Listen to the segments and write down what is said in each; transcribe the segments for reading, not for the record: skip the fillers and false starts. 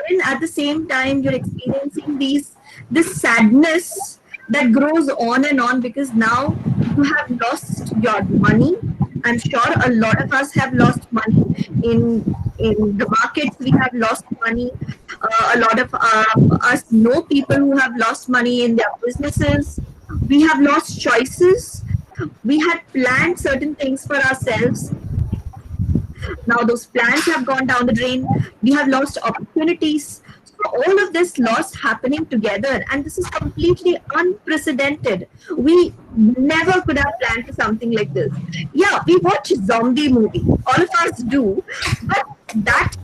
wherein at the same time you're experiencing this sadness that grows on and on, because now you have lost your money. I'm sure a lot of us have lost money in the markets. We have lost money. A lot of us know people who have lost money in their businesses. We have lost choices. We had planned certain things for ourselves. Now those plans have gone down the drain. We have lost opportunities. So all of this loss happening together, and this is completely unprecedented. We never could have planned for something like this. Yeah, we watch zombie movie. All of us do, but that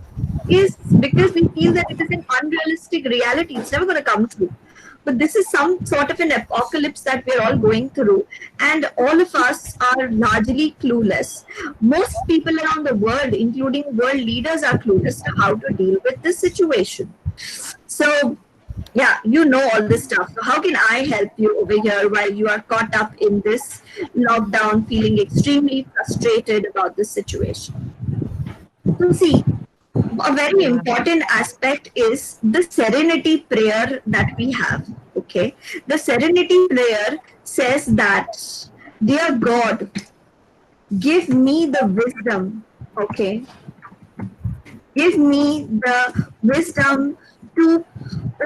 is because we feel that it is an unrealistic reality. It's never going to come true. But this is some sort of an apocalypse that we're all going through, and all of us are largely clueless. Most people around the world, including world leaders, are clueless to how to deal with this situation. So, yeah, you know all this stuff. So, how can I help you over here while you are caught up in this lockdown, feeling extremely frustrated about this situation? So, see, a very important aspect is the serenity prayer that we have. Okay, the serenity prayer says that, dear God, give me the wisdom. Okay, give me the wisdom to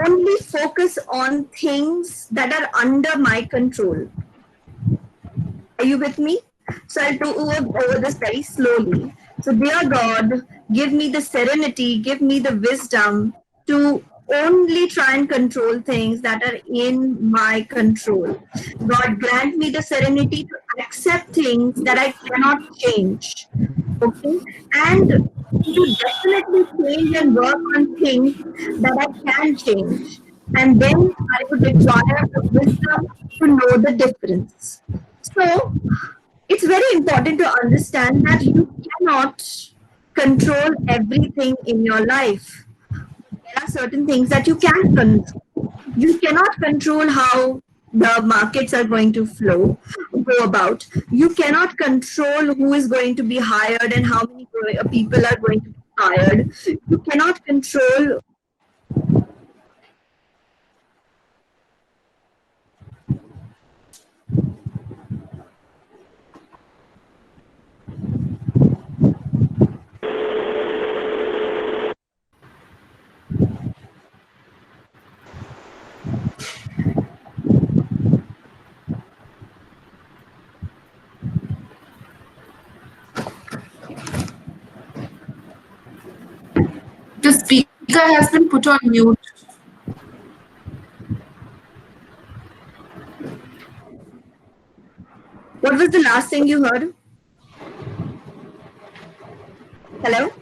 only focus on things that are under my control. Are you with me? So I'll do over this very slowly. So, dear God, give me the serenity, give me the wisdom to only try and control things that are in my control. God, grant me the serenity to accept things that I cannot change. Okay? And to definitely change and work on things that I can change. And then I would require the wisdom to know the difference. So, it's very important to understand that you cannot control everything in your life. There are certain things that you can control. You cannot control how the markets are going to go about. You cannot control who is going to be hired and how many people are going to be hired. You cannot control. The speaker has been put on mute. What was the last thing you heard? Hello?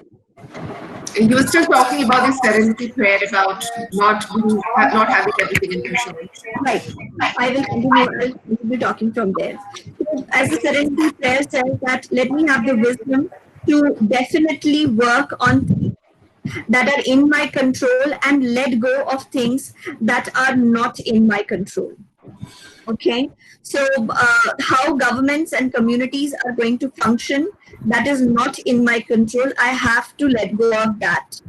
You were still talking about the serenity prayer about not having everything in control. Right. I will continue. I'll be talking from there. So, as the serenity prayer says that, let me have the wisdom to definitely work on things that are in my control and let go of things that are not in my control. Okay, so how governments and communities are going to function, that is not in my control. I have to let go of that.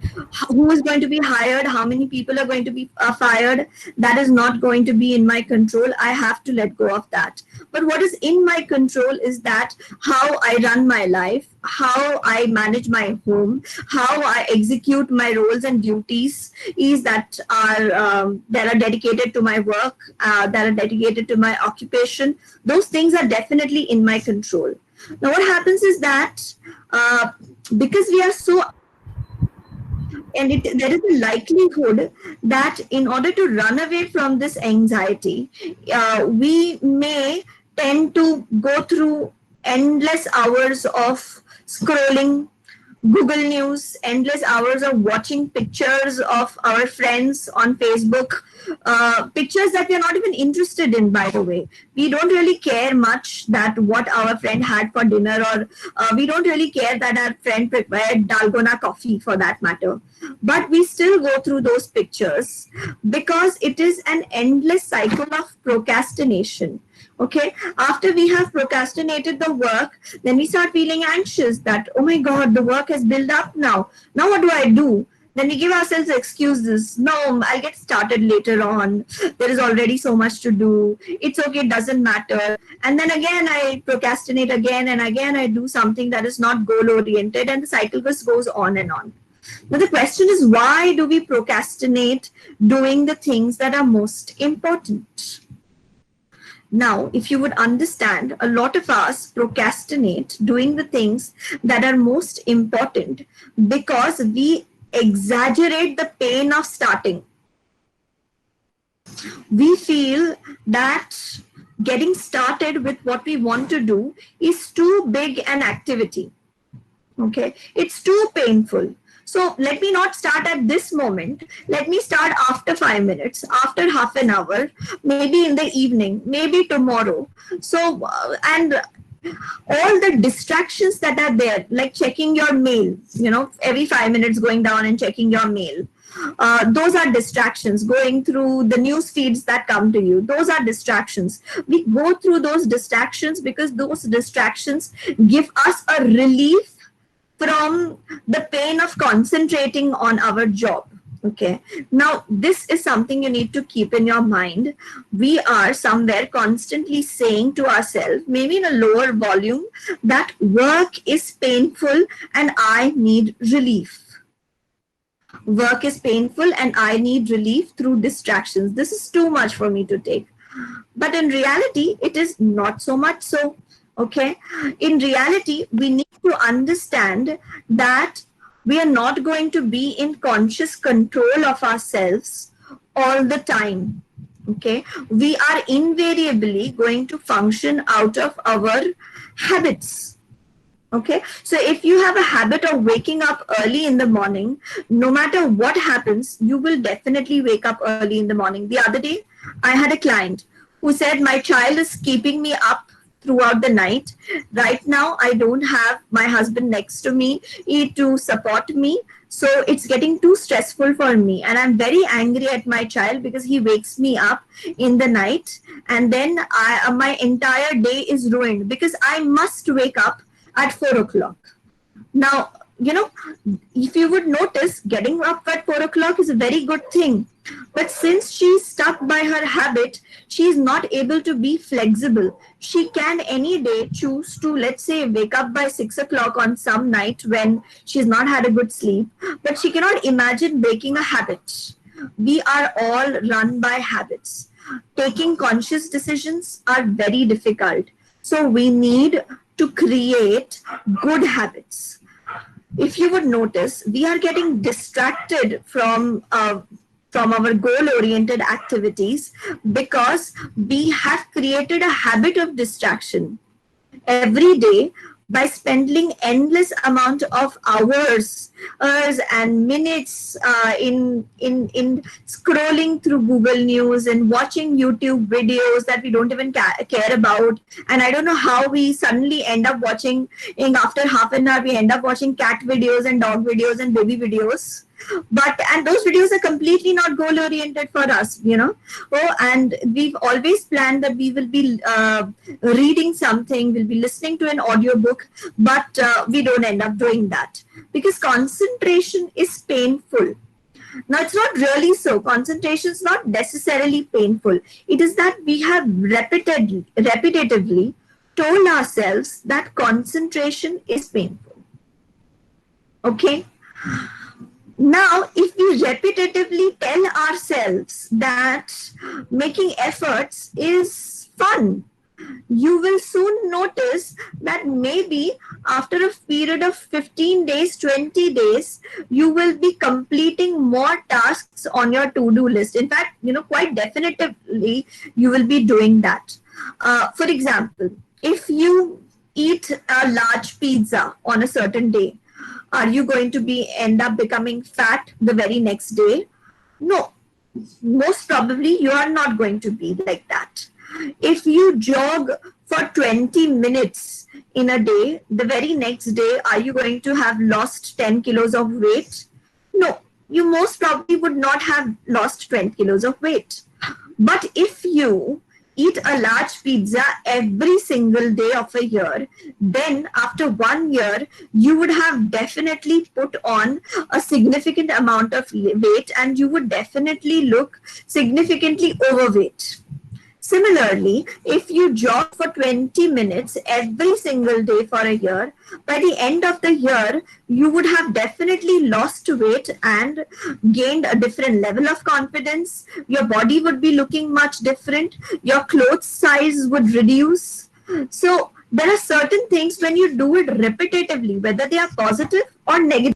Who is going to be hired, how many people are going to be fired, that is not going to be in my control. I have to let go of that. But what is in my control is that how I run my life, how I manage my home, how I execute my roles and duties is that are dedicated to my work, that are dedicated to my occupation. Those things are definitely in my control. Now, what happens is that because we are so, and there is a likelihood that in order to run away from this anxiety, we may tend to go through endless hours of scrolling Google News, endless hours of watching pictures of our friends on Facebook, pictures that we are not even interested in, by the way. We don't really care much that what our friend had for dinner, or we don't really care that our friend prepared dalgona coffee for that matter. But we still go through those pictures because it is an endless cycle of procrastination. Okay, after we have procrastinated the work, then we start feeling anxious that, oh my God, the work has built up now. Now what do I do? Then we give ourselves excuses. No, I'll get started later on. There is already so much to do. It's okay, it doesn't matter. And then again, I procrastinate again and again. I do something that is not goal oriented, and the cycle just goes on and on. Now, the question is, why do we procrastinate doing the things that are most important? Now, if you would understand, a lot of us procrastinate doing the things that are most important because we exaggerate the pain of starting. We feel that getting started with what we want to do is too big an activity. Okay, it's too painful. So let me not start at this moment. Let me start after 5 minutes, after half an hour, maybe in the evening, maybe tomorrow. So, and all the distractions that are there, like checking your mail, every 5 minutes going down and checking your mail. Those are distractions. Going through the news feeds that come to you, those are distractions. We go through those distractions because those distractions give us a relief from the pain of concentrating on our job. Okay, now this is something you need to keep in your mind. We are somewhere constantly saying to ourselves, maybe in a lower volume, that work is painful and I need relief. Work is painful and I need relief through distractions. This is too much for me to take. But in reality, it is not so much so. Okay, in reality, we need to understand that we are not going to be in conscious control of ourselves all the time. Okay, we are invariably going to function out of our habits. Okay, so if you have a habit of waking up early in the morning, no matter what happens, you will definitely wake up early in the morning. The other day, I had a client who said, my child is keeping me up throughout the night. Right now, I don't have my husband next to me to support me. So it's getting too stressful for me. And I'm very angry at my child because he wakes me up in the night. And then my entire day is ruined because I must wake up at 4 o'clock. Now, if you would notice, getting up at 4 o'clock is a very good thing. But since she's stuck by her habit, she's not able to be flexible. She can any day choose to, let's say, wake up by 6 o'clock on some night when she's not had a good sleep, but she cannot imagine breaking a habit. We are all run by habits. Taking conscious decisions are very difficult. So we need to create good habits. If you would notice, we are getting distracted from our goal-oriented activities because we have created a habit of distraction every day by spending endless amount of hours and minutes in scrolling through Google News and watching YouTube videos that we don't even care about. And I don't know how we suddenly end up watching, after half an hour, we end up watching cat videos and dog videos and baby videos. And those videos are completely not goal oriented for us, and we've always planned that we will be reading something, we'll be listening to an audiobook, but we don't end up doing that because concentration is painful. Now, it's not really so. Concentration is not necessarily painful. It is that we have repetitively told ourselves that concentration is painful. Okay? Now, if we repetitively tell ourselves that making efforts is fun, you will soon notice that maybe after a period of 15 days, 20 days, you will be completing more tasks on your to-do list. In fact, quite definitively, you will be doing that. For example, if you eat a large pizza on a certain day, are you going to end up becoming fat the very next day? No, most probably you are not going to be like that. If you jog for 20 minutes in a day, the very next day, are you going to have lost 10 kilos of weight? No, you most probably would not have lost 20 kilos of weight. But if you eat a large pizza every single day of a year, then after 1 year, you would have definitely put on a significant amount of weight and you would definitely look significantly overweight. Similarly, if you jog for 20 minutes every single day for a year, by the end of the year, you would have definitely lost weight and gained a different level of confidence. Your body would be looking much different. Your clothes size would reduce. So, there are certain things when you do it repetitively, whether they are positive or negative.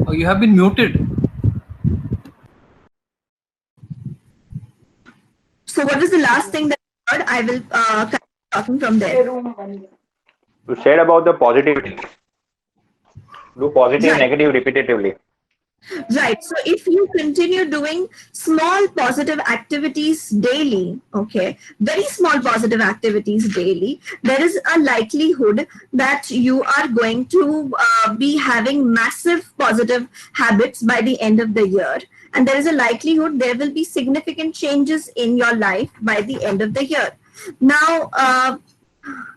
Oh, you have been muted. So, what was the last thing that you heard? I will continue talking from there. You said about the positivity. Do positive, Right. negative repetitively. Right. So if you continue doing small positive activities daily, okay, very small positive activities daily, there is a likelihood that you are going to be having massive positive habits by the end of the year. And there is a likelihood there will be significant changes in your life by the end of the year. Now,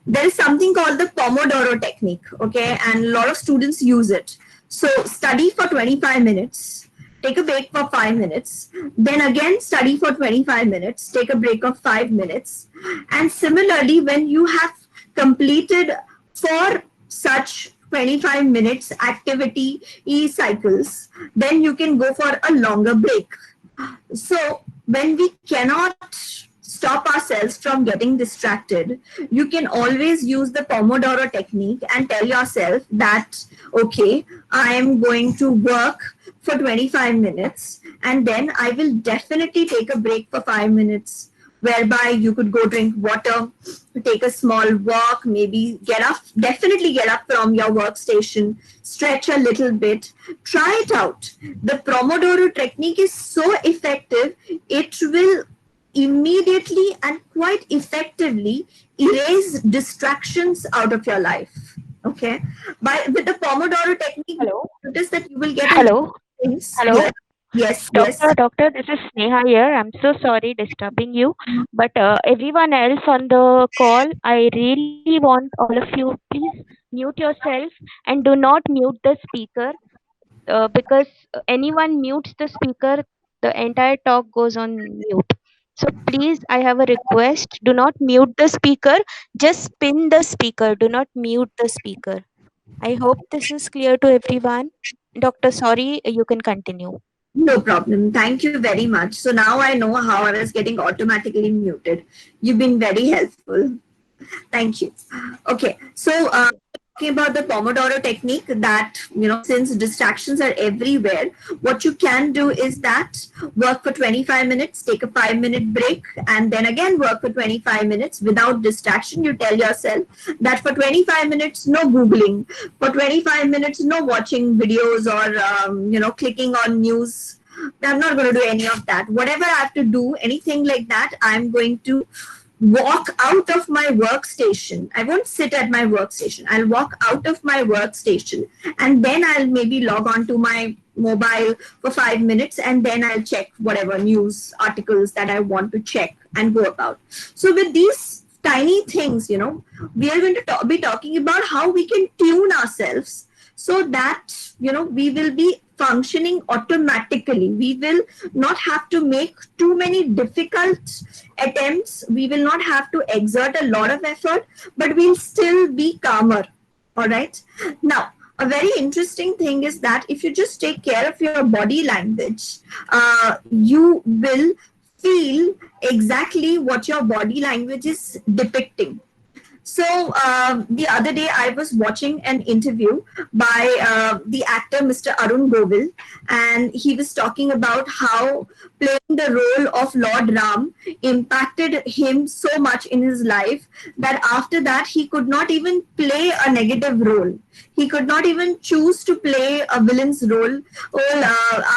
there is something called the Pomodoro technique, okay, and a lot of students use it. So study for 25 minutes, take a break for 5 minutes, then again study for 25 minutes, take a break of 5 minutes. And similarly, when you have completed 4 such 25 minutes activity cycles, then you can go for a longer break. So when we cannot stop ourselves from getting distracted, you can always use the Pomodoro technique and tell yourself that, okay, I am going to work for 25 minutes and then I will definitely take a break for 5 minutes, whereby you could go drink water, take a small walk, maybe definitely get up from your workstation, stretch a little bit, try it out. The Pomodoro technique is so effective, it will immediately and quite effectively erase distractions out of your life. Okay, with the Pomodoro technique, Hello. notice that you will get a lot Hello. of things. Hello. Yes. Doctor, this is Sneha here. I'm so sorry disturbing you. But everyone else on the call, I really want all of you, please mute yourself and do not mute the speaker because anyone mutes the speaker, the entire talk goes on mute. So please, I have a request. Do not mute the speaker. Just pin the speaker. Do not mute the speaker. I hope this is clear to everyone. Doctor, sorry, you can continue. No problem. Thank you very much. So now I know how I was getting automatically muted. You've been very helpful. Thank you. Okay, so talking about the Pomodoro technique, that, since distractions are everywhere, what you can do is that work for 25 minutes, take a 5-minute break, and then again work for 25 minutes without distraction. You tell yourself that for 25 minutes, no Googling, for 25 minutes, no watching videos or, clicking on news. I'm not going to do any of that. Whatever I have to do, anything like that, I'm going to walk out of my workstation. I won't sit at my workstation. I'll walk out of my workstation and then I'll maybe log on to my mobile for 5 minutes and then I'll check whatever news articles that I want to check and go about. So with these tiny things, we are going to be talking about how we can tune ourselves so that, we will be functioning automatically. We will not have to make too many difficult attempts. We will not have to exert a lot of effort, but we'll still be calmer. All right. Now, a very interesting thing is that if you just take care of your body language, you will feel exactly what your body language is depicting. So the other day I was watching an interview by the actor Mr. Arun Govil, and he was talking about how playing the role of Lord Ram impacted him so much in his life that after that he could not even play a negative role. He could not even choose to play a villain's role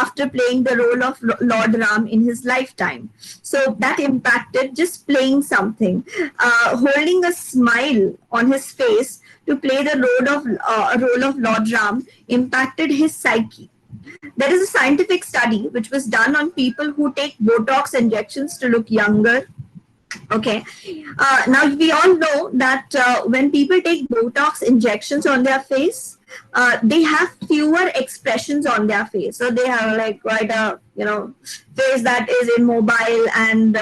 after playing the role of Lord Ram in his lifetime. So that impacted just playing something, holding a smile on his face to play the role of Lord Ram impacted his psyche. There is a scientific study which was done on people who take Botox injections to look younger. Okay. Now we all know that when people take Botox injections on their face, they have fewer expressions on their face. So they have like quite a face that is immobile and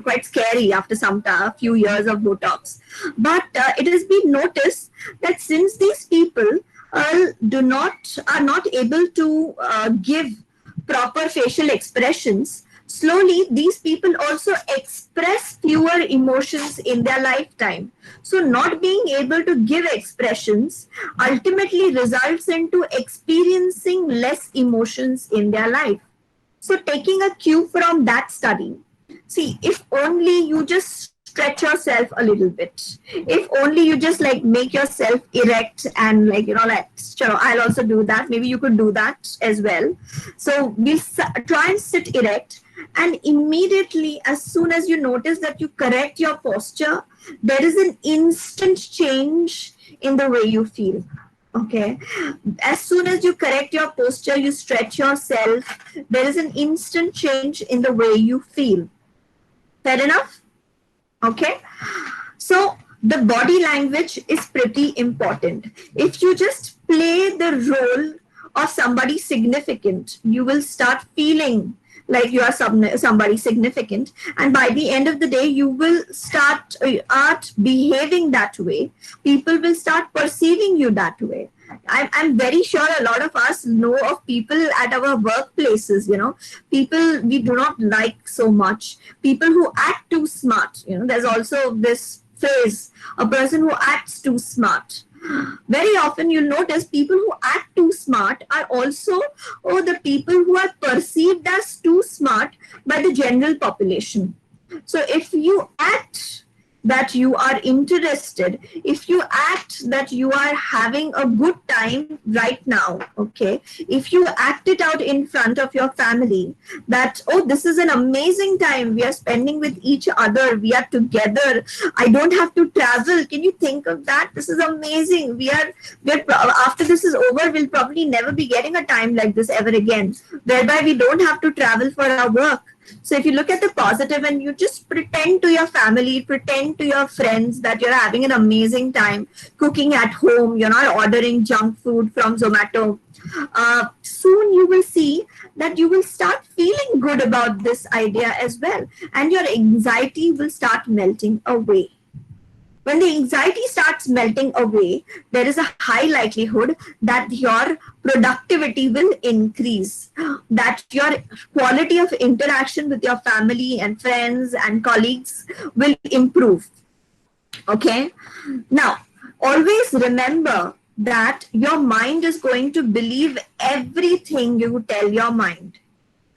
quite scary after a few years of Botox. But it has been noticed that since these people are not able to give proper facial expressions, slowly these people also express fewer emotions in their lifetime. So not being able to give expressions ultimately results into experiencing less emotions in their life. So taking a cue from that study, see, if only you just stretch yourself a little bit, if only you just like make yourself erect and I'll also do that, maybe you could do that as well. So we'll try and sit erect, and immediately as soon as you notice that you correct your posture, there is an instant change in the way you feel. Okay, as soon as you correct your posture, you stretch yourself, there is an instant change in the way you feel. Fair enough? Okay, so the body language is pretty important. If you just play the role of somebody significant, you will start feeling like you are somebody significant, and by the end of the day you will start behaving that way. People will start perceiving you that way. I'm very sure a lot of us know of people at our workplaces, people we do not like so much, people who act too smart. There's also this phrase, a person who acts too smart. Very often you'll notice people who act too smart are also the people who are perceived as too smart by the general population. So if you act that you are interested, if you act that you are having a good time right now, okay, if you act it out in front of your family that, oh, this is an amazing time we are spending with each other, we are together, I don't have to travel, can you think of that, this is amazing, we are after this is over, we'll probably never be getting a time like this ever again, whereby we don't have to travel for our work. So if you look at the positive and you just pretend to your family, pretend to your friends that you're having an amazing time cooking at home, you're not ordering junk food from Zomato, soon you will see that you will start feeling good about this idea as well, and your anxiety will start melting away. When the anxiety starts melting away, there is a high likelihood that your productivity will increase, that your quality of interaction with your family and friends and colleagues will improve. Okay? Now, always remember that your mind is going to believe everything you tell your mind.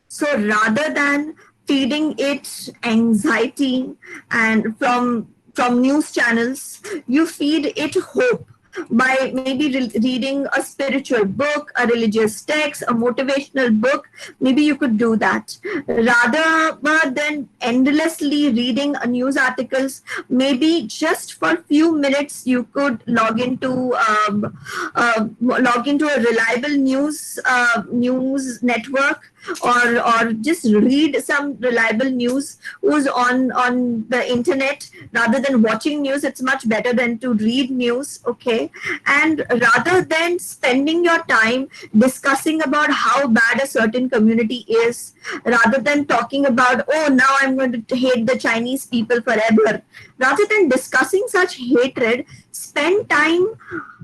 So rather than feeding it anxiety and from news channels, you feed it hope by maybe reading a spiritual book, a religious text, a motivational book. Maybe you could do that rather than endlessly reading news articles. Maybe just for a few minutes you could log into a reliable news network, or just read some reliable news who's on the internet. Rather than watching news, it's much better than to read news. Okay, and rather than spending your time discussing about how bad a certain community is, rather than talking about, oh, now I'm going to hate the Chinese people forever, rather than discussing such hatred, spend time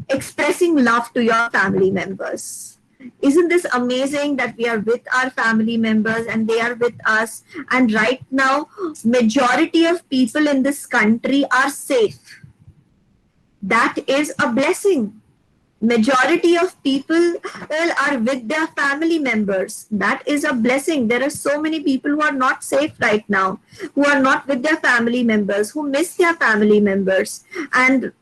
expressing love to your family members. Isn't this amazing that we are with our family members and they are with us, and right now majority of people in this country are safe? That is a blessing. Majority of people are with their family members. That is a blessing. There are so many people who are not safe right now, who are not with their family members, who miss their family members. And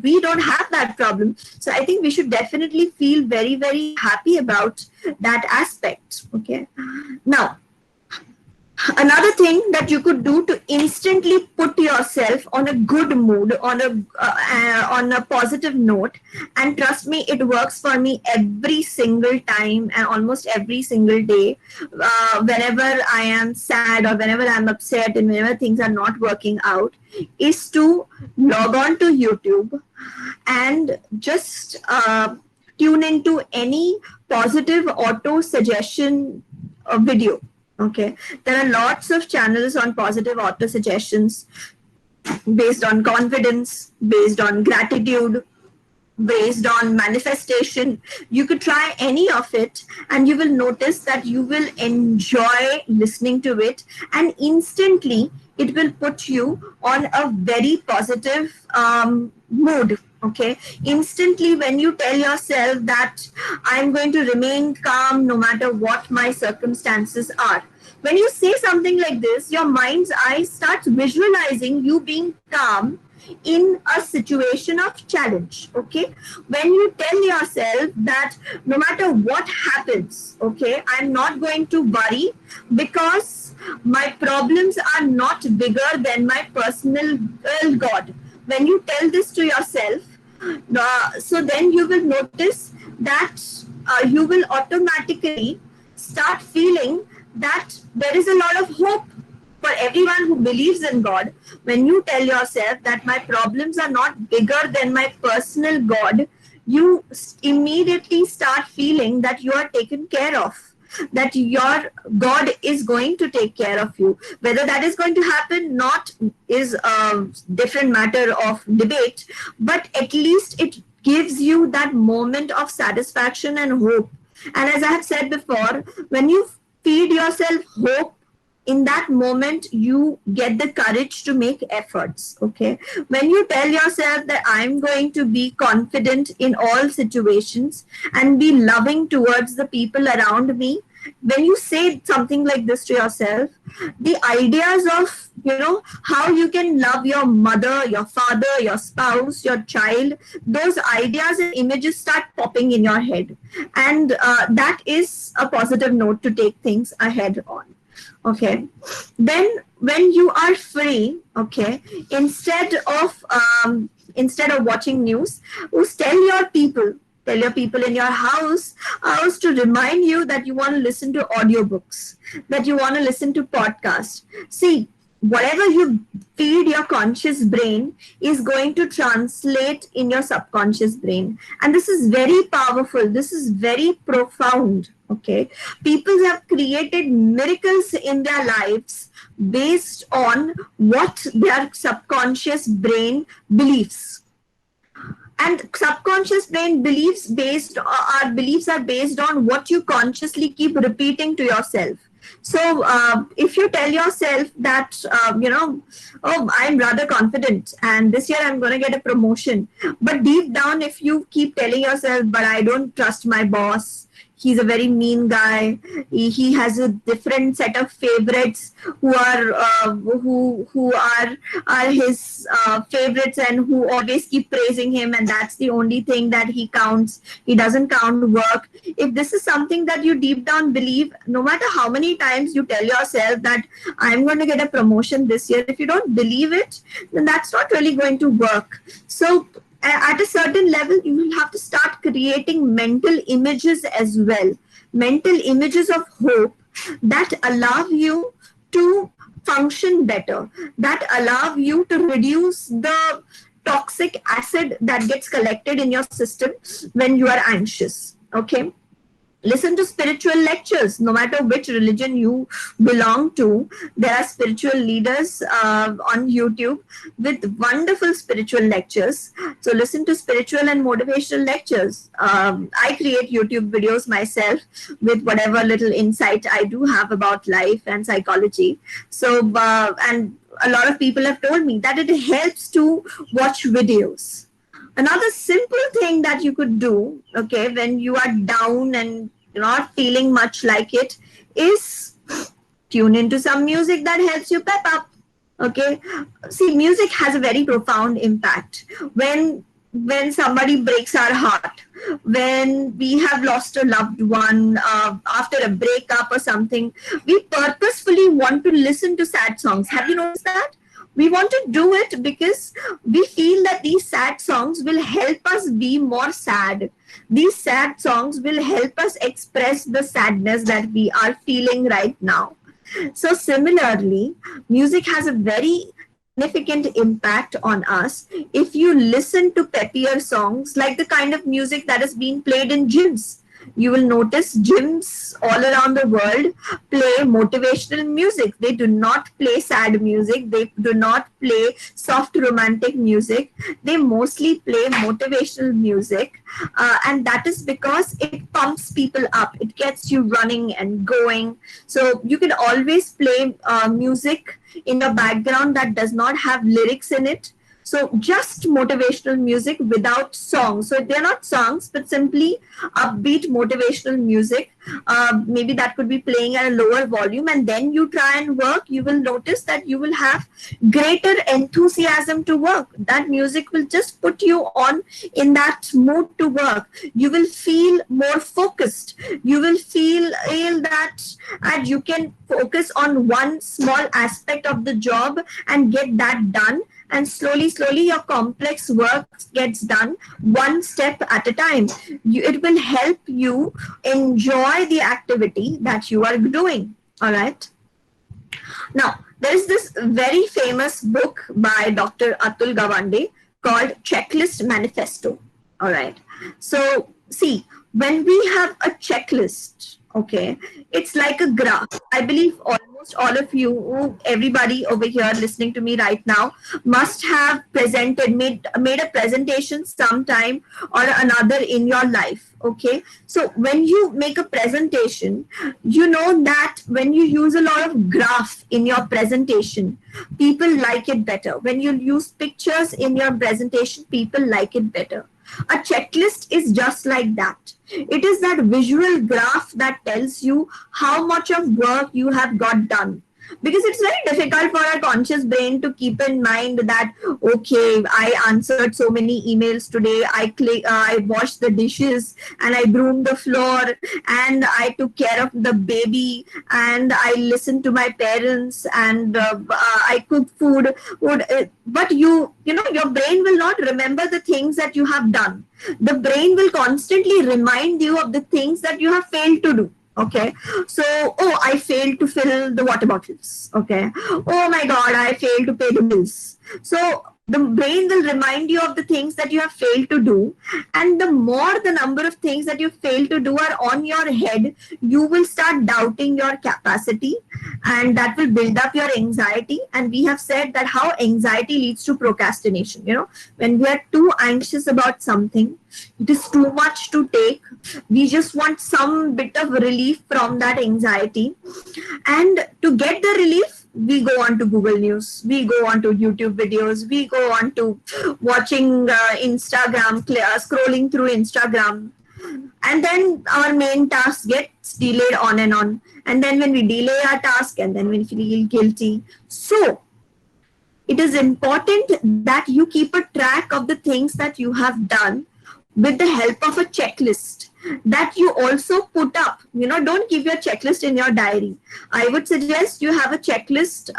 we don't have that problem. So I think we should definitely feel very, very happy about that aspect. Okay. Now, another thing that you could do to instantly put yourself on a good mood, on a positive note, and trust me, it works for me every single time and almost every single day. Whenever I am sad or whenever I'm upset and whenever things are not working out, is to log on to YouTube and just tune into any positive auto suggestion video. Okay, there are lots of channels on positive auto suggestions based on confidence, based on gratitude, based on manifestation. You could try any of it and you will notice that you will enjoy listening to it, and instantly it will put you on a very positive mood. Okay, instantly when you tell yourself that I'm going to remain calm no matter what my circumstances are, when you say something like this, your mind's eye starts visualizing you being calm in a situation of challenge. Okay, when you tell yourself that no matter what happens, okay, I'm not going to worry because my problems are not bigger than my personal God. When you tell this to yourself, so then you will notice that you will automatically start feeling that there is a lot of hope for everyone who believes in God. When you tell yourself that my problems are not bigger than my personal God, you immediately start feeling that you are taken care of, that your God is going to take care of you. Whether that is going to happen not is a different matter of debate, but at least it gives you that moment of satisfaction and hope. And as I have said before, when you feed yourself hope, in that moment you get the courage to make efforts. Okay, when you tell yourself that I'm going to be confident in all situations and be loving towards the people around me, when you say something like this to yourself, the ideas of how you can love your mother, your father, your spouse, your child, those ideas and images start popping in your head, and that is a positive note to take things ahead on. Okay, then when you are free, okay, instead of watching news, tell your people in your house to remind you that you want to listen to audiobooks, that you want to listen to podcasts. See, whatever you feed your conscious brain is going to translate in your subconscious brain. And this is very powerful. This is very profound. Okay. People have created miracles in their lives based on what their subconscious brain believes. And subconscious brain beliefs are based on what you consciously keep repeating to yourself. So if you tell yourself that, oh, I'm rather confident and this year I'm going to get a promotion. But deep down, if you keep telling yourself, but I don't trust my boss, he's a very mean guy, he has a different set of favorites who are his favorites and who always keep praising him, and that's the only thing that he counts. He doesn't count work. If this is something that you deep down believe, no matter how many times you tell yourself that I'm going to get a promotion this year, if you don't believe it, then that's not really going to work. So at a certain level, you will have to start creating mental images as well, mental images of hope that allow you to function better, that allow you to reduce the toxic acid that gets collected in your system when you are anxious. Okay. Listen to spiritual lectures, no matter which religion you belong to. There are spiritual leaders on YouTube with wonderful spiritual lectures. So listen to spiritual and motivational lectures. I create YouTube videos myself with whatever little insight I do have about life and psychology. So, and a lot of people have told me that it helps to watch videos. Another simple thing that you could do, okay, when you are down and you're not feeling much like it, is tune into some music that helps you pep up. Okay, see, music has a very profound impact. When somebody breaks our heart, when we have lost a loved one, after a breakup or something, we purposefully want to listen to sad songs. Have you noticed that? We want to do it because we feel that these sad songs will help us be more sad. These sad songs will help us express the sadness that we are feeling right now. So similarly, music has a very significant impact on us. If you listen to peppier songs, like the kind of music that is being played in gyms, you will notice gyms all around the world play motivational music. They do not play sad music. They do not play soft romantic music. They mostly play motivational music. And that is because it pumps people up. It gets you running and going. So you can always play music in your background that does not have lyrics in it. So just motivational music without songs. So they're not songs, but simply upbeat motivational music. Maybe that could be playing at a lower volume, and then you try and work. You will notice that you will have greater enthusiasm to work. That music will just put you on in that mood to work. You will feel more focused. You will feel that and you can focus on one small aspect of the job and get that done. And slowly, your complex work gets done one step at a time. It will help you enjoy the activity that you are doing. All right. Now, there is this very famous book by Dr. Atul Gawande called Checklist Manifesto. All right. So, see, when we have a checklist, okay, it's like a graph. I believe almost all of you, everybody over here listening to me right now, must have made a presentation sometime or another in your life. Okay, so when you make a presentation, you know that when you use a lot of graph in your presentation, people like it better. When you use pictures in your presentation, people like it better. A checklist is just like that. It is that visual graph that tells you how much of work you have got done. Because it's very difficult for our conscious brain to keep in mind that, okay, I answered so many emails today, I washed the dishes, and I broomed the floor, and I took care of the baby, and I listened to my parents, and I cooked food. But your brain will not remember the things that you have done. The brain will constantly remind you of the things that you have failed to do. Okay, so, oh, I failed to fill the water bottles. Okay, oh my God, I failed to pay the bills. So the brain will remind you of the things that you have failed to do. And the more the number of things that you failed to do are on your head, you will start doubting your capacity, and that will build up your anxiety. And we have said that how anxiety leads to procrastination. When we are too anxious about something, it is too much to take. We just want some bit of relief from that anxiety. And to get the relief, we go on to Google News, we go on to YouTube videos, we go on to watching Instagram, scrolling through Instagram. And then our main task gets delayed on and on. And then when we delay our task, and then we feel guilty. So it is important that you keep a track of the things that you have done with the help of a checklist that you also put up. Don't keep your checklist in your diary. I would suggest you have a checklist,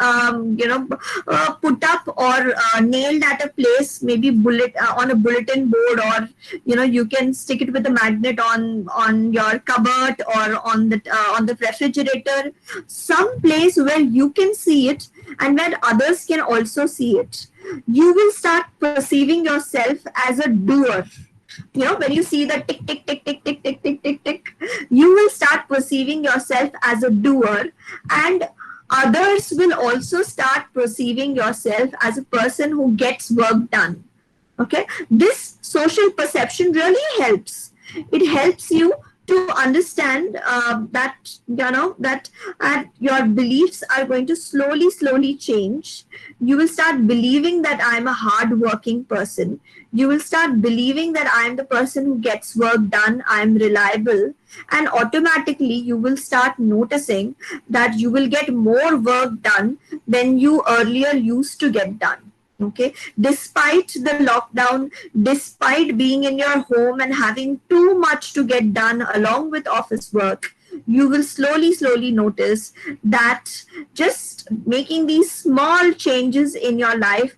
put up or nailed at a place, maybe on a bulletin board, or you can stick it with a magnet on your cupboard or on the refrigerator, some place where you can see it and where others can also see it. You will start perceiving yourself as a doer. When you see the tick, tick, tick, tick, tick, tick, tick, tick, tick, you will start perceiving yourself as a doer, and others will also start perceiving yourself as a person who gets work done. Okay, this social perception really helps. It helps you to understand that that your beliefs are going to slowly change. You will start believing that I'm a hard working person. You will start believing that I'm the person who gets work done, I'm reliable, and automatically you will start noticing that you will get more work done than you earlier used to get done. Okay, despite the lockdown, despite being in your home and having too much to get done along with office work, you will slowly notice that just making these small changes in your life,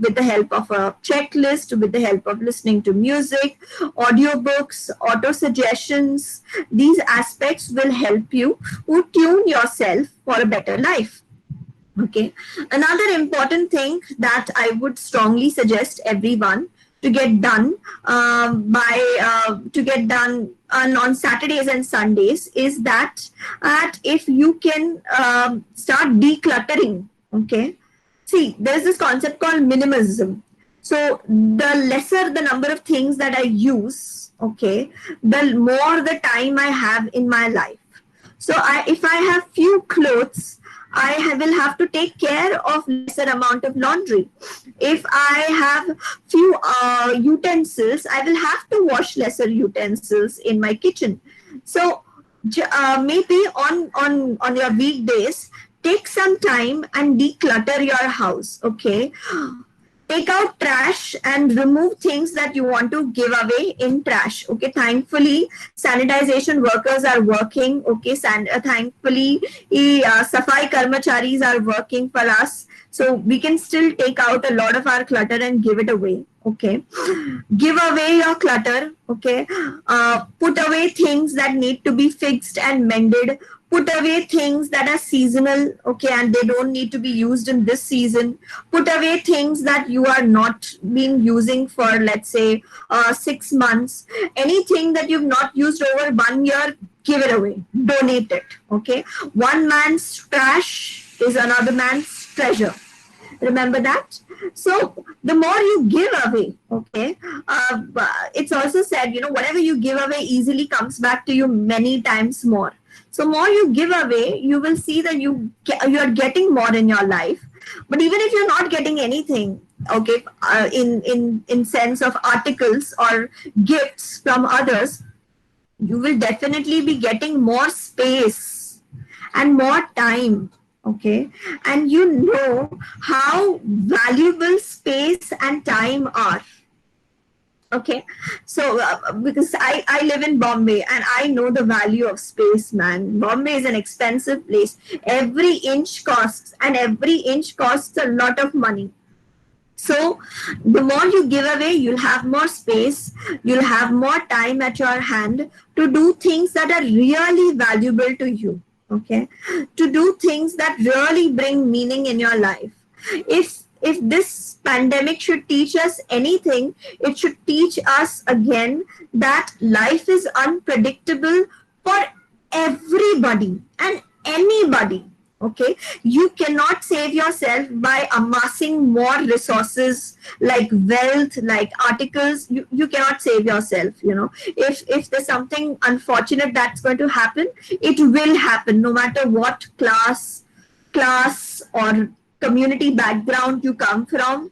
with the help of a checklist, with the help of listening to music, audiobooks, auto suggestions, these aspects will help you to tune yourself for a better life. Okay. Another important thing that I would strongly suggest everyone to get done on Saturdays and Sundays is that if you can start decluttering. Okay. See, there's this concept called minimalism. So the lesser the number of things that I use, okay, the more the time I have in my life. So if I have few clothes, I will have to take care of lesser amount of laundry. If I have few utensils, I will have to wash lesser utensils in my kitchen. So maybe on your weekdays, take some time and declutter your house. Okay. Take out trash and remove things that you want to give away in trash. Okay, thankfully sanitization workers are working. Okay, thankfully safai karmacharis are working for us, so we can still take out a lot of our clutter and give it away. Okay, give away your clutter. Okay, put away things that need to be fixed and mended. Put away things that are seasonal, okay, and they don't need to be used in this season. Put away things that you are not been using for, let's say, 6 months. Anything that you've not used over 1 year, give it away. Donate it, okay? One man's trash is another man's treasure. Remember that? So the more you give away, okay, it's also said, whatever you give away easily comes back to you many times more. So more you give away, you will see that you are getting more in your life. But even if you're not getting anything, okay, in sense of articles or gifts from others, you will definitely be getting more space and more time. Okay, and you know how valuable space and time are. Okay, so because I live in Bombay and I know the value of space, man. Bombay is an expensive place. Every inch costs, and every inch costs a lot of money. So the more you give away, you'll have more space, you'll have more time at your hand to do things that are really valuable to you. Okay, to do things that really bring meaning in your life. If this pandemic should teach us anything, it should teach us again that life is unpredictable for everybody and anybody. Okay, you cannot save yourself by amassing more resources like wealth, like articles. You cannot save yourself. If there's something unfortunate that's going to happen, it will happen no matter what class or community background you come from.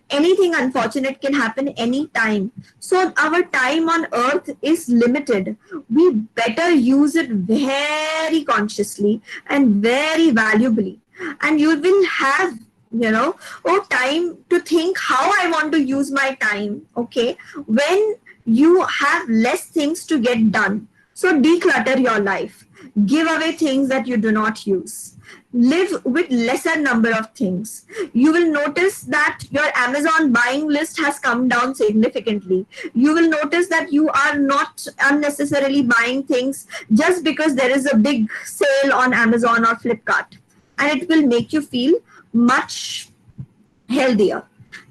Anything unfortunate can happen anytime. So our time on earth is limited. We better use it very consciously and very valuably. And you will have, time to think how I want to use my time. Okay, when you have less things to get done. So declutter your life. Give away things that you do not use. Live with lesser number of things. You will notice that your Amazon buying list has come down significantly. You will notice that you are not unnecessarily buying things just because there is a big sale on Amazon or Flipkart. And it will make you feel much healthier.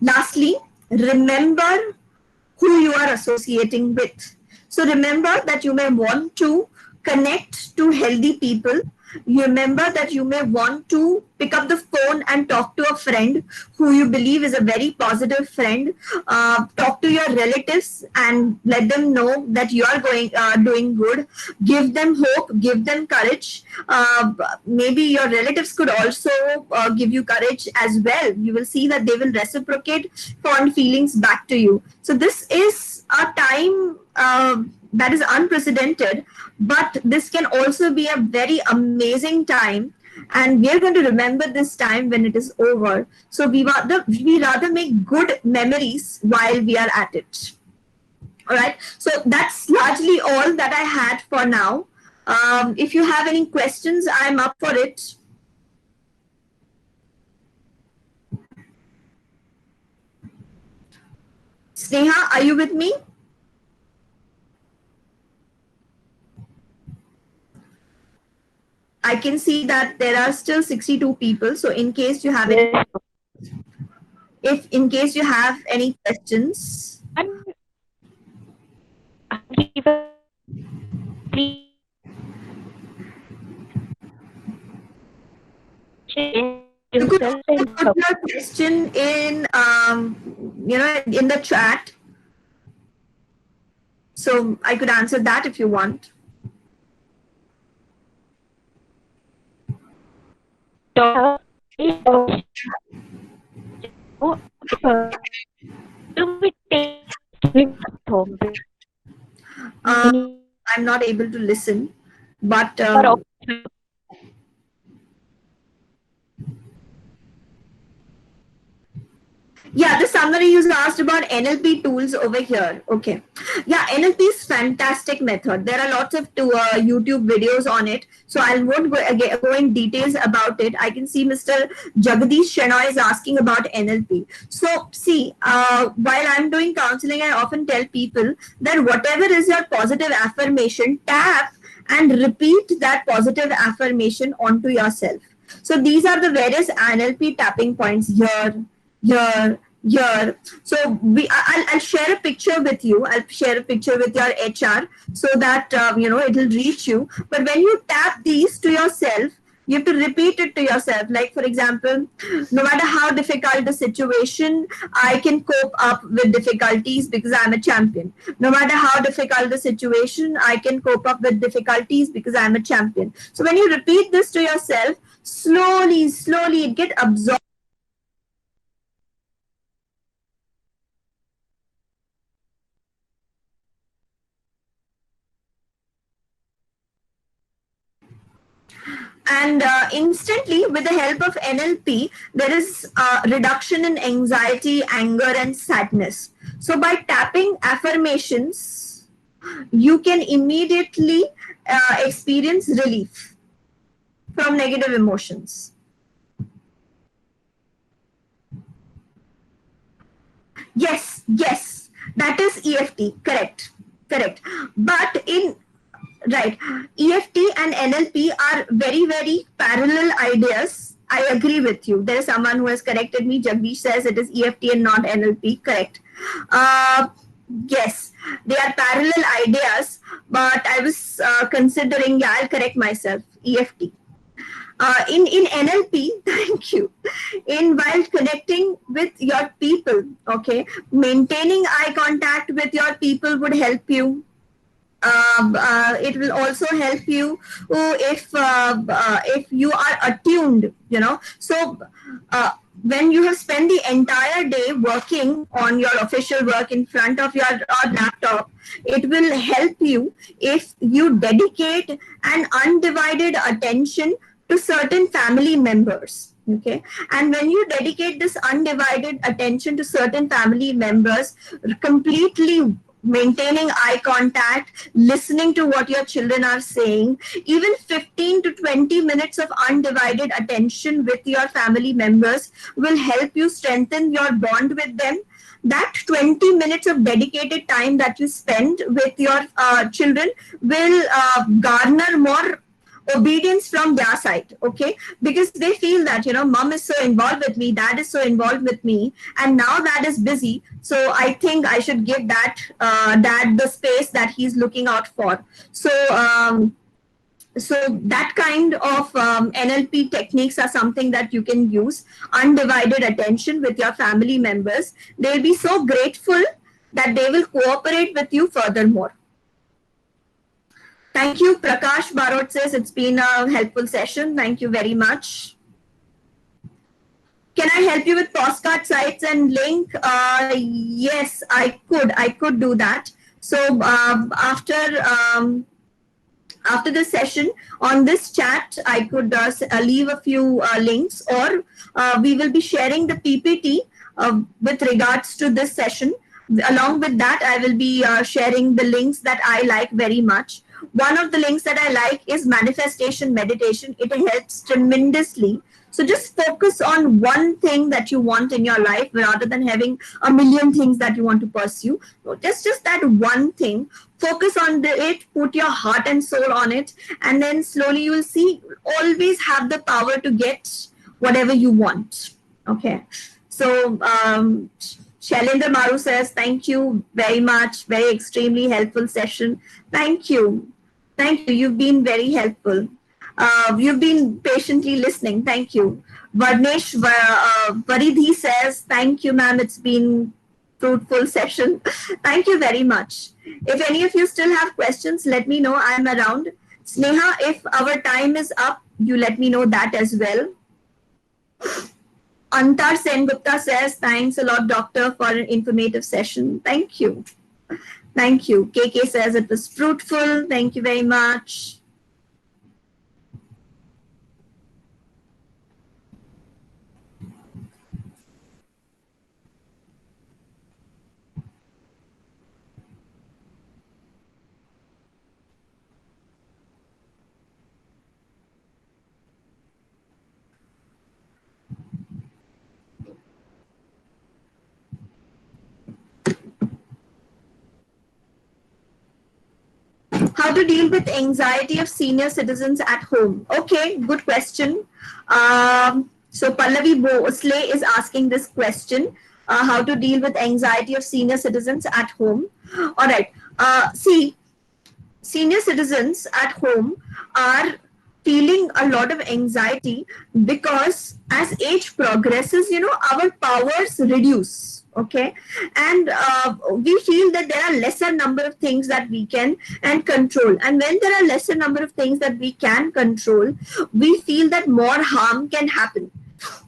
Lastly, remember who you are associating with. So remember that you may want to connect to healthy people, you remember that you may want to pick up the phone and talk to a friend who you believe is a very positive friend. Talk to your relatives and let them know that you are doing good. Give them hope, give them courage. Maybe your relatives could also give you courage as well. You will see that they will reciprocate fond feelings back to you. So this is a time that is unprecedented, but this can also be a very amazing time, and we are going to remember this time when it is over. So we rather make good memories while we are at it. All right. So that's largely all that I had for now. If you have any questions, I'm up for it. Sneha, are you with me? I can see that there are still 62 people. So in case you have any, in case you have any questions. You could also put your question in, in the chat. So I could answer that if you want. I'm not able to listen, but yeah, the summary you asked about NLP tools over here. Okay. Yeah, NLP is fantastic method. There are lots of YouTube videos on it. So I won't go in details about it. I can see Mr. Jagadish Shenoy is asking about NLP. So see, while I'm doing counseling, I often tell people that whatever is your positive affirmation, tap and repeat that positive affirmation onto yourself. So these are the various NLP tapping points here. So I'll share a picture with you. I'll share a picture with your HR so that it'll reach you. But when you tap these to yourself, you have to repeat it to yourself. Like, for example, no matter how difficult the situation, I can cope up with difficulties because I'm a champion. No matter how difficult the situation, I can cope up with difficulties because I'm a champion. So when you repeat this to yourself, slowly it gets absorbed. And instantly, with the help of NLP, there is a reduction in anxiety, anger, and sadness. So by tapping affirmations, you can immediately experience relief from negative emotions. Yes, that is EFT. Correct. But right, EFT and NLP are very, very parallel ideas. I agree with you. There is someone who has corrected me. Jagdish says it is EFT and not NLP. Correct. Yes, they are parallel ideas, but I was considering, I'll correct myself, EFT. In NLP, thank you. While connecting with your people, okay, maintaining eye contact with your people would help you. It will also help you if you are attuned, So when you have spent the entire day working on your official work in front of your laptop, it will help you if you dedicate an undivided attention to certain family members. Okay, and when you dedicate this undivided attention to certain family members, completely maintaining eye contact, listening to what your children are saying, even 15 to 20 minutes of undivided attention with your family members will help you strengthen your bond with them. That 20 minutes of dedicated time that you spend with your children will garner more obedience from their side, okay, because they feel that mom is so involved with me, dad is so involved with me, and now dad is busy, so I think I should give that dad the space that he's looking out for. So So that kind of NLP techniques are something that you can use. Undivided attention with your family members. They'll be so grateful that they will cooperate with you furthermore. Thank you. Prakash Barot says it's been a helpful session. Thank you very much. Can I help you with postcard sites and link? Yes, I could. I could do that. So after the session on this chat, I could leave a few links, or we will be sharing the PPT with regards to this session. Along with that, I will be sharing the links that I like very much. One of the links that I like is manifestation meditation. It helps tremendously. So just focus on one thing that you want in your life rather than having a million things that you want to pursue. Just that one thing. Focus on it, put your heart and soul on it, and then slowly you will see, always have the power to get whatever you want. Okay. So Shailendra Maru says, thank you very much. Very extremely helpful session. Thank you. Thank you. You've been very helpful. You've been patiently listening. Thank you. Varnesh Varidhi says, thank you, ma'am. It's been fruitful session. Thank you very much. If any of you still have questions, let me know. I'm around. Sneha, if our time is up, you let me know that as well. Antar Sengupta says, thanks a lot, doctor, for an informative session. Thank you. Thank you. KK says it was fruitful. Thank you very much. How to deal with anxiety of senior citizens at home? Okay, good question. So Pallavi Bosle is asking this question, how to deal with anxiety of senior citizens at home. All right. See, senior citizens at home are feeling a lot of anxiety because as age progresses, our powers reduce. Okay, and we feel that there are lesser number of things that we can and control, and when there are lesser number of things that we can control, we feel that more harm can happen.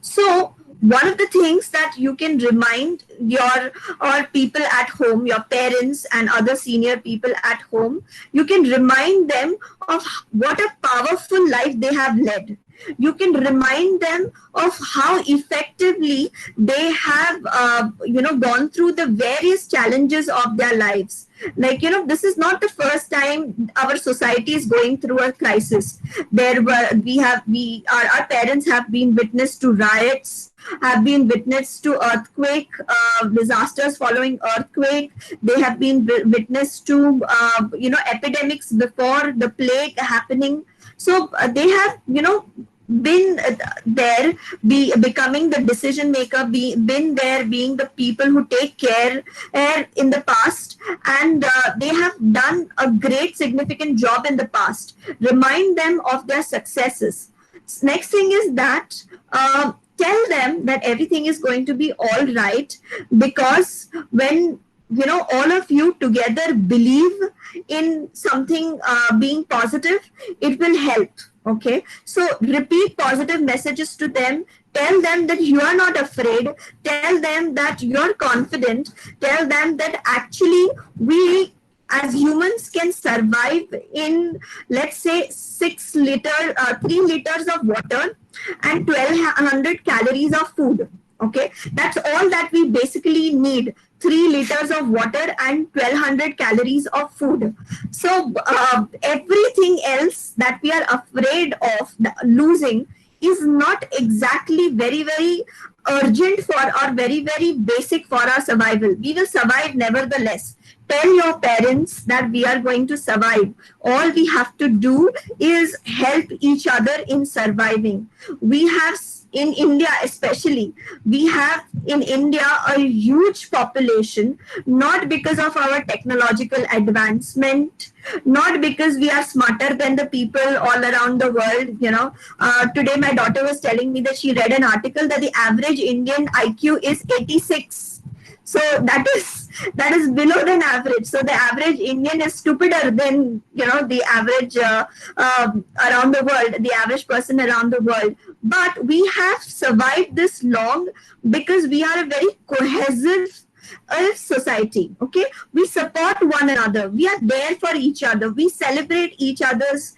So one of the things that you can remind your or people at home, your parents and other senior people at home, you can remind them of what a powerful life they have led. You can remind them of how effectively they have gone through the various challenges of their lives. Like, this is not the first time our society is going through a crisis. Our parents have been witness to riots, have been witness to earthquake, disasters following earthquake. They have been witness to epidemics before the plague happening. So they have been there, becoming the decision maker, been there, being the people who take care in the past, and they have done a great significant job in the past. Remind them of their successes. Next thing is that tell them that everything is going to be all right, because when all of you together believe in something being positive, it will help. Okay, so repeat positive messages to them. Tell them that you are not afraid. Tell them that you're confident. Tell them that actually we as humans can survive in, let's say, 3 liters of water and 1200 calories of food. Okay, that's all that we basically need. 3 liters of water and 1200 calories of food. So everything else that we are afraid of losing is not exactly very, very urgent for or very, very basic for our survival. We will survive nevertheless. Tell your parents that we are going to survive. All we have to do is help each other in surviving. We have in India especially, we have in India a huge population, not because of our technological advancement, not because we are smarter than the people all around the world. Today my daughter was telling me that she read an article that the average Indian IQ is 86. So that is below than average. So the average Indian is stupider than the average around the world, the average person around the world. But we have survived this long because we are a very cohesive society. Okay, we support one another, we are there for each other, we celebrate each other's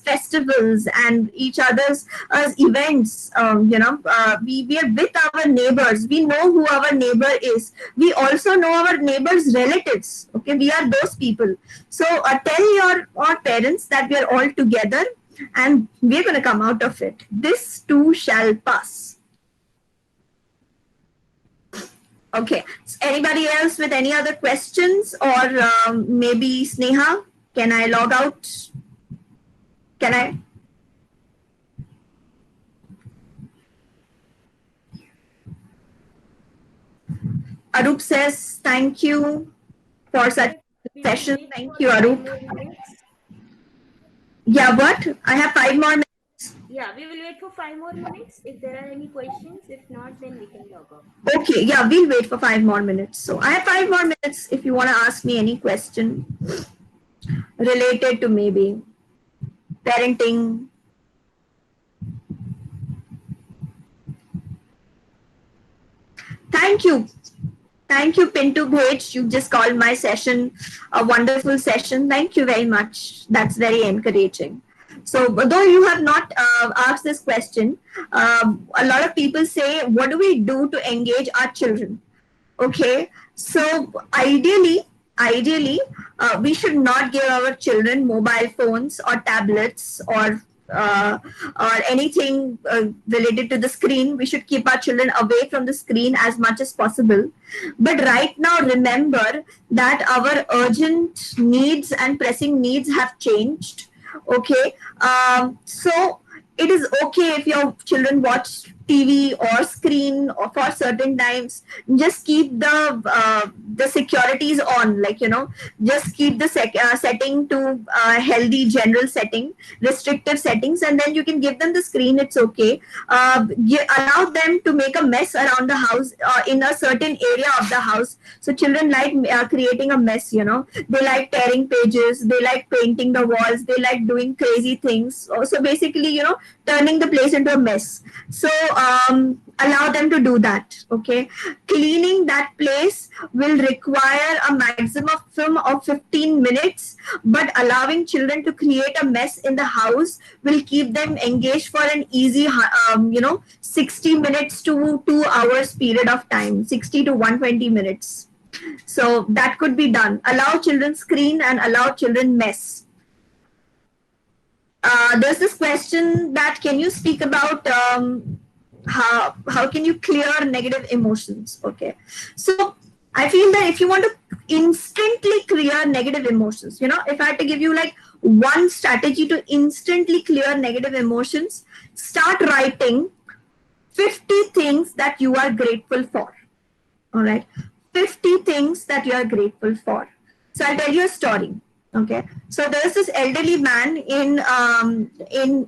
festivals and each other's events. We are with our neighbors, we know who our neighbor is, we also know our neighbors' relatives. Okay, we are those people. So tell your parents that we are all together and we're going to come out of it. This too shall pass. Okay. So anybody else with any other questions, or maybe Sneha? Can I log out? Can I? Arup says thank you for such session. Thank you, Arup. Yeah, what? I have 5 more minutes. Yeah, we will wait for 5 more minutes. If there are any questions, if not, then we can log off. Okay, yeah, we'll wait for 5 more minutes. So I have 5 more minutes if you want to ask me any question related to maybe parenting. Thank you. Thank you, Pintu Bhej. You just called my session a wonderful session. Thank you very much. That's very encouraging. So though you have not asked this question, a lot of people say, what do we do to engage our children? Okay, so ideally, we should not give our children mobile phones or tablets or anything related to the screen. We should keep our children away from the screen as much as possible. But right now, remember that our urgent needs and pressing needs have changed. Okay, so it is okay if your children watch TV or screen or for certain times. Just keep the securities on, just keep the setting to healthy general setting, restrictive settings, and then you can give them the screen. It's okay. Allow them to make a mess around the house in a certain area of the house. So children like creating a mess. They like tearing pages, they like painting the walls, they like doing crazy things. So basically, turning the place into a mess. So allow them to do that. Okay, cleaning that place will require a maximum of 15 minutes, but allowing children to create a mess in the house will keep them engaged for an easy 60 minutes to 2 hours period of time, 60 to 120 minutes. So that could be done. Allow children screen and allow children mess. There's this question that, can you speak about how can you clear negative emotions? Okay, so I feel that if you want to instantly clear negative emotions, if I had to give you like one strategy to instantly clear negative emotions, start writing 50 things that you are grateful for. All right, 50 things that you are grateful for. So I'll tell you a story. Okay, so there's this elderly man in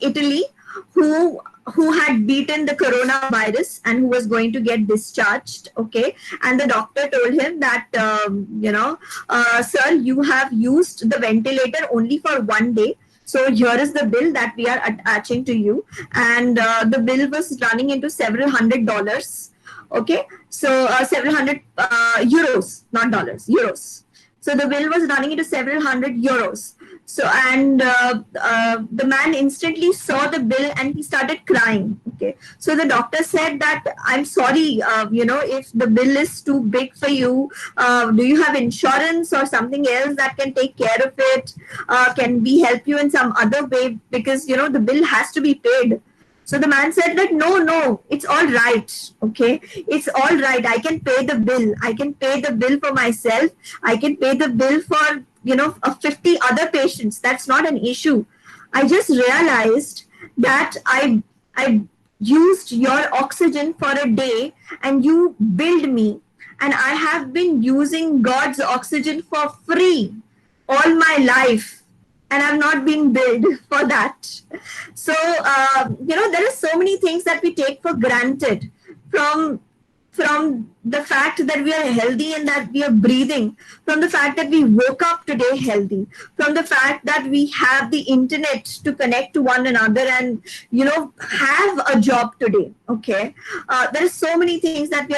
Italy who had beaten the coronavirus and who was going to get discharged. Okay, and the doctor told him that sir, you have used the ventilator only for 1 day. So here is the bill that we are attaching to you, and the bill was running into several $100s. Okay, so several hundred euros, not dollars, euros. So the bill was running into several €100. So, and the man instantly saw the bill and he started crying. Okay. So the doctor said that, I'm sorry, if the bill is too big for you, do you have insurance or something else that can take care of it? Can we help you in some other way? Because, the bill has to be paid. So the man said that, no, it's all right. Okay, it's all right. I can pay the bill. I can pay the bill for myself. I can pay the bill for, 50 other patients. That's not an issue. I just realized that I I used your oxygen for a day and you billed me, and I have been using God's oxygen for free all my life, and I've not been billed for that. So, there are so many things that we take for granted, from the fact that we are healthy and that we are breathing, from the fact that we woke up today healthy, from the fact that we have the internet to connect to one another and have a job today. Okay, there are so many things that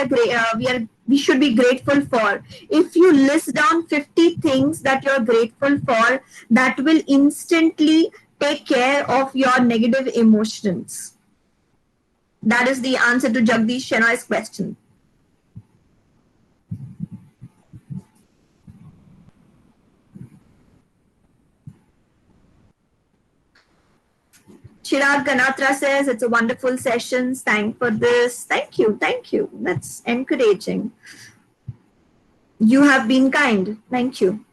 we should be grateful for. If you list down 50 things that you're grateful for, that will instantly take care of your negative emotions. That is the answer to Jagdish Shenoy's question. Chirag Ganatra says it's a wonderful session. Thank for this. Thank you. Thank you. That's encouraging. You have been kind. Thank you.